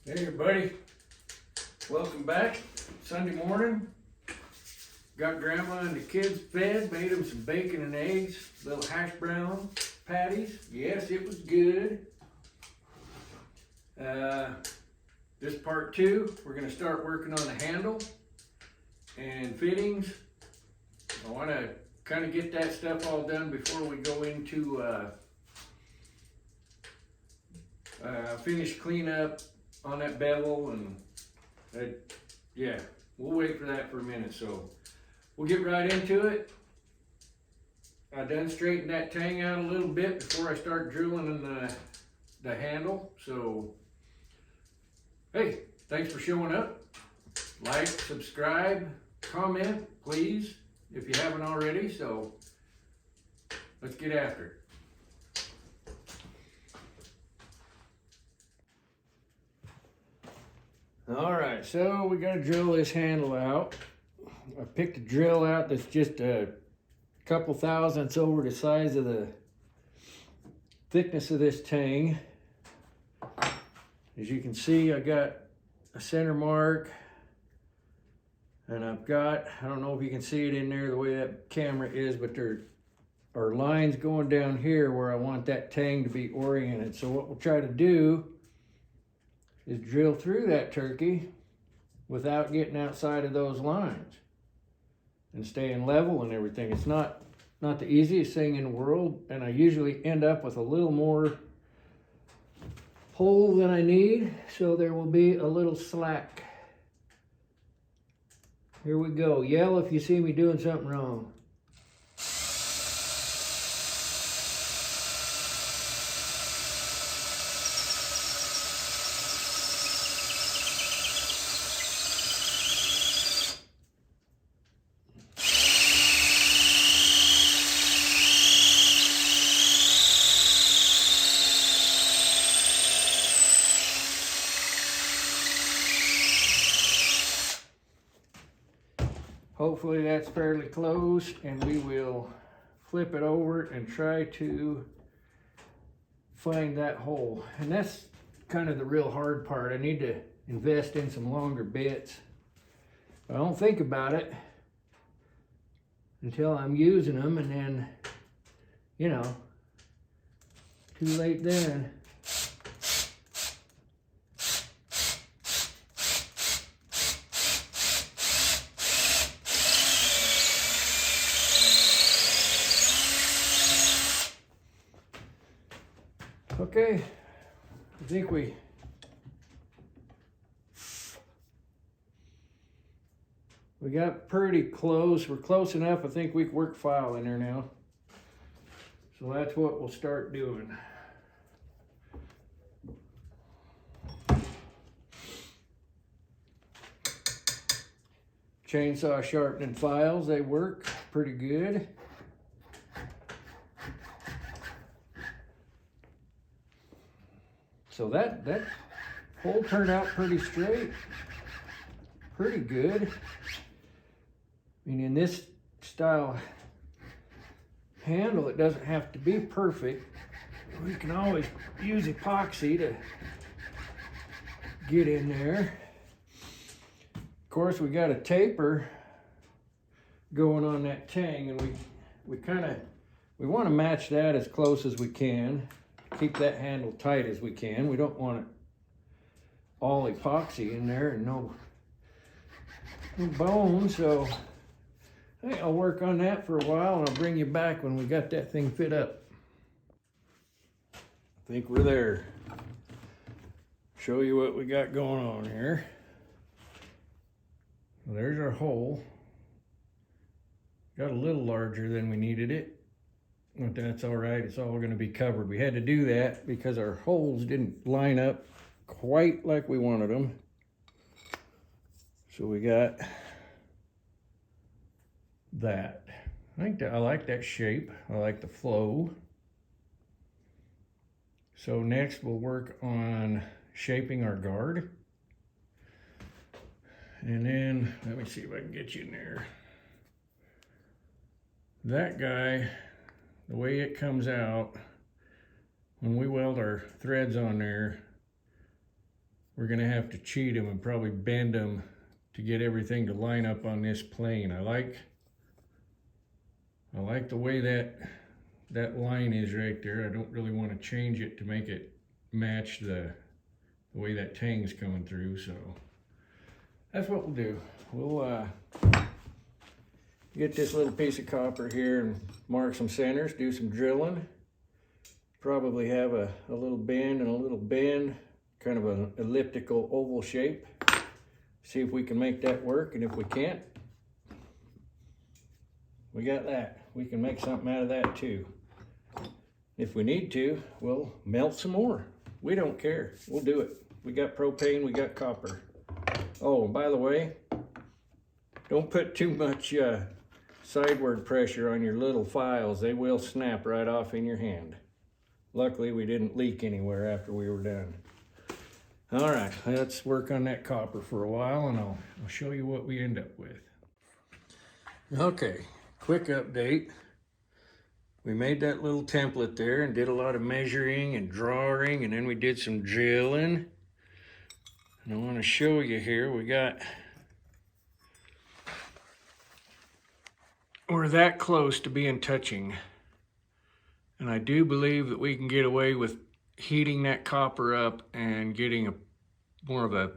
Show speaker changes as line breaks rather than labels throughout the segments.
Hey everybody, welcome back. Sunday morning. Got grandma and the kids fed, made them some bacon and eggs, little hash brown patties. Yes, it was good. This part two, we're gonna start working on the handle and fittings. I wanna kind of get that stuff all done before we go into finish cleanup on that bevel, and yeah, we'll wait for that for a minute. So we'll get right into it. I done straightened that tang out a little bit before I start drilling in the handle. So hey, thanks for showing up. Like, subscribe, comment, please, if you haven't already. So let's get after it. All right, so we gotta drill this handle out. I picked a drill out that's just a couple thousandths over the size of the thickness of this tang. As you can see, I got a center mark, and I've got, I don't know if you can see it in there the way that camera is, but there are lines going down here where I want that tang to be oriented. So what we'll try to do is drill through that turkey without getting outside of those lines and staying level and everything. It's not the easiest thing in the world, and I usually end up with a little more hole than I need, so there will be a little slack. Here we go. Yell if you see me doing something wrong. Hopefully that's fairly close, and we will flip it over and try to find that hole. And that's kind of the real hard part. I need to invest in some longer bits. But I don't think about it until I'm using them, and then, you know, too late then. Okay, I think we got pretty close. We're close enough. I think we can work file in there now. So that's what we'll start doing. Chainsaw sharpening files, they work pretty good. So that hole turned out pretty straight, pretty good. I mean, in this style handle, it doesn't have to be perfect. We can always use epoxy to get in there. Of course, we got a taper going on that tang, and we want to match that as close as we can. Keep that handle tight as we can. We don't want it all epoxy in there and no bone. So hey, I'll work on that for a while, and I'll bring you back when we got that thing fit up. I think we're there. Show you what we got going on here. There's our hole. Got a little larger than we needed it. But that's all right, it's all gonna be covered. We had to do that because our holes didn't line up quite like we wanted them. So we got that. I like that shape. I like the flow. So next we'll work on shaping our guard. And then, let me see if I can get you in there. That guy, the way it comes out, when we weld our threads on there, we're gonna have to cheat them and probably bend them to get everything to line up on this plane. I like the way that line is right there. I don't really want to change it to make it match the way that tang's coming through, so that's what we'll do. We'll get this little piece of copper here and mark some centers, do some drilling. Probably have a little bend and a little bend, kind of an elliptical oval shape. See if we can make that work, and if we can't, we got that. We can make something out of that too. If we need to, we'll melt some more. We don't care, we'll do it. We got propane, we got copper. Oh, and by the way, don't put too much sideward pressure on your little files. They will snap right off in your hand. Luckily, we didn't leak anywhere after we were done. All right, let's work on that copper for a while, and I'll show you what we end up with. Okay, quick update. We made that little template there and did a lot of measuring and drawing, and then we did some drilling. And I want to show you here, we're that close to being touching. And I do believe that we can get away with heating that copper up and getting more of a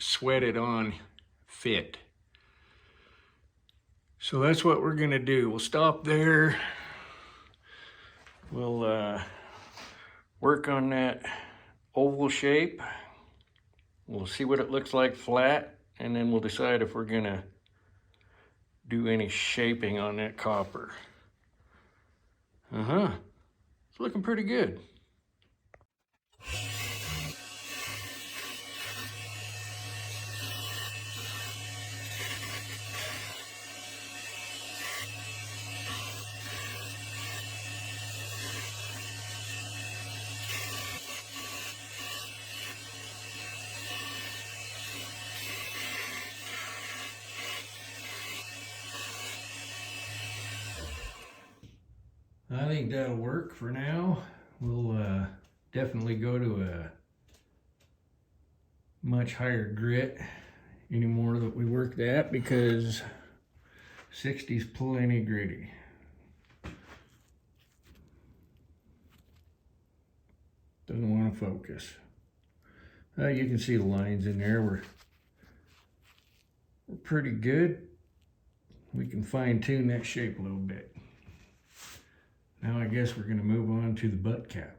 sweated on fit. So that's what we're gonna do. We'll stop there. We'll work on that oval shape. We'll see what it looks like flat, and then we'll decide if we're gonna do any shaping on that copper. It's looking pretty good. I think that'll work for now. We'll definitely go to a much higher grit anymore that we work that, because 60's plenty gritty. Doesn't want to focus. You can see the lines in there. We're pretty good. We can fine tune that shape a little bit. Now I guess we're going to move on to the butt cap.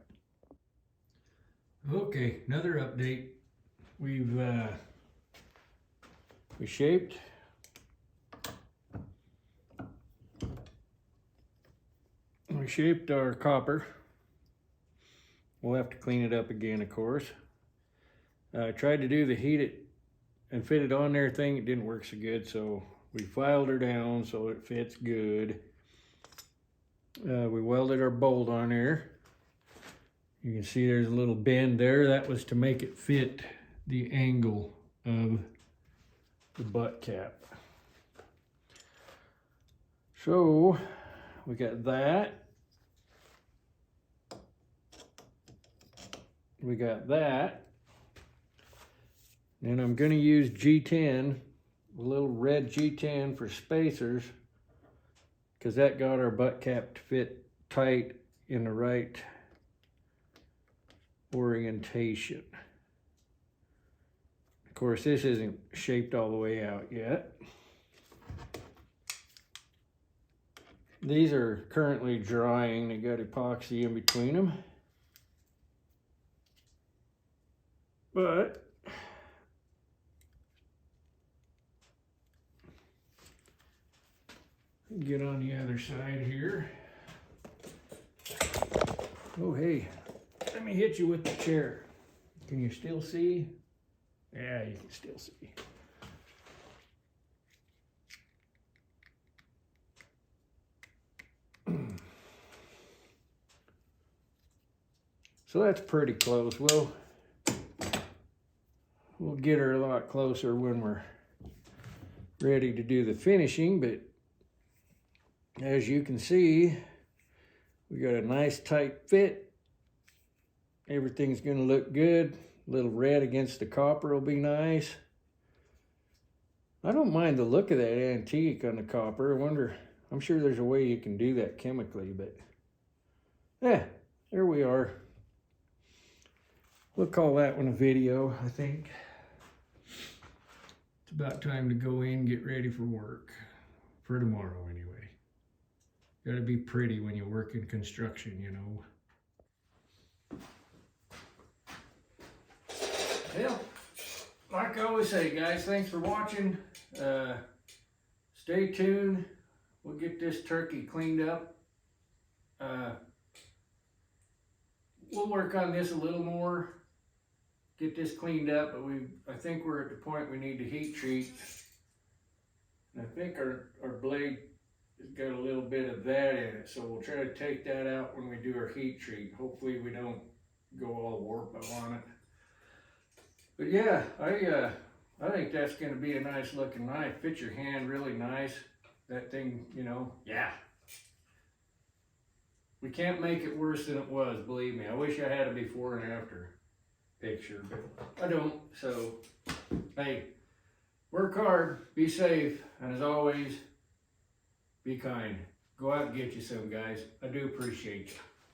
Okay, another update. We shaped our copper. We'll have to clean it up again, of course. I tried to do the heat it and fit it on there thing. It didn't work so good, so we filed her down so it fits good. We welded our bolt on there. You can see there's a little bend there. That was to make it fit the angle of the butt cap. So we got that. We got that. And I'm going to use G10, a little red G10 for spacers, because that got our butt cap to fit tight in the right orientation. Of course, this isn't shaped all the way out yet. These are currently drying. They got epoxy in between them. But get on the other side here. Oh, hey, let me hit you with the chair. Can you still see? Yeah, you can still see. So that's pretty close. We'll get her a lot closer when we're ready to do the finishing, but as you can see, we got a nice tight fit. Everything's gonna look good. little red against the copper will be nice. I don't mind the look of that antique on the copper. I wonder, I'm sure there's a way you can do that chemically, but yeah, there we are. We'll call that one a video, I think. It's about time to go in, get ready for work. For tomorrow, anyway. Gotta be pretty when you work in construction, you know. Well, like I always say, guys, thanks for watching. Stay tuned. We'll get this turkey cleaned up. We'll work on this a little more. Get this cleaned up, but I think we're at the point we need to heat treat. And I think our blade has got a little bit of that in it, so we'll try to take that out when we do our heat treat. Hopefully we don't go all warp on it. But yeah, I think that's going to be a nice looking knife. Fits your hand really nice. That thing, you know, yeah. We can't make it worse than it was, believe me. I wish I had a before and after picture, but I don't. So, hey, work hard, be safe, and as always, be kind. Go out and get you some, guys. I do appreciate you.